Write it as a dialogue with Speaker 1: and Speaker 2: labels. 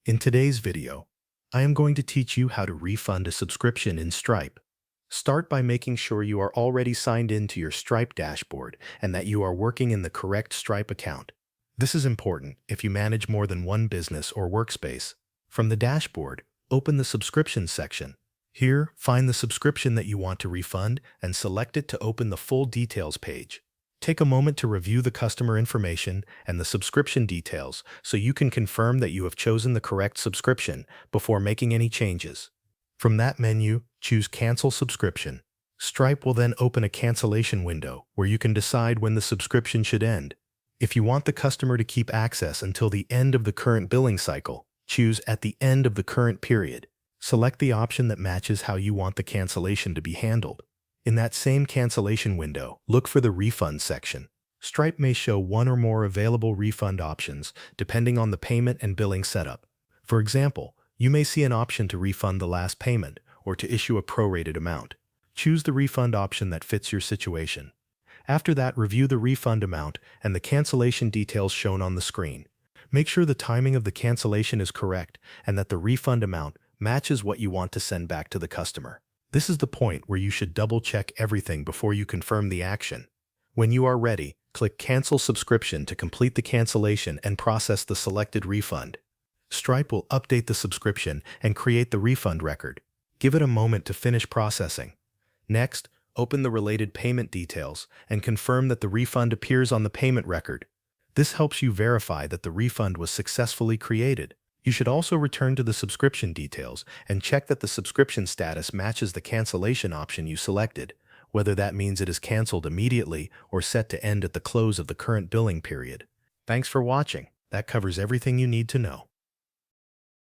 Speaker 1: In today's video, I am going to teach you how to refund a subscription in Stripe. Start by making sure you are already signed in to your Stripe dashboard and that you are working in the correct Stripe account. This is important if you manage more than one business or workspace. From the dashboard, open the Subscriptions section. Here, find the subscription that you want to refund and select it to open the full details page. Take a moment to review the customer information and the subscription details so you can confirm that you have chosen the correct subscription before making any changes. From that menu, choose Cancel Subscription. Stripe will then open a cancellation window where you can decide when the subscription should end. If you want the customer to keep access until the end of the current billing cycle, choose At the end of the current period. Select the option that matches how you want the cancellation to be handled. In that same cancellation window, look for the Refund section. Stripe may show one or more available refund options depending on the payment and billing setup. For example, you may see an option to refund the last payment or to issue a prorated amount. Choose the refund option that fits your situation. After that, review the refund amount and the cancellation details shown on the screen. Make sure the timing of the cancellation is correct and that the refund amount matches what you want to send back to the customer. This is the point where you should double-check everything before you confirm the action. When you are ready, click Cancel Subscription to complete the cancellation and process the selected refund. Stripe will update the subscription and create the refund record. Give it a moment to finish processing. Next, open the related payment details and confirm that the refund appears on the payment record. This helps you verify that the refund was successfully created. You should also return to the subscription details and check that the subscription status matches the cancellation option you selected, whether that means it is canceled immediately or set to end at the close of the current billing period. Thanks for watching. That covers everything you need to know.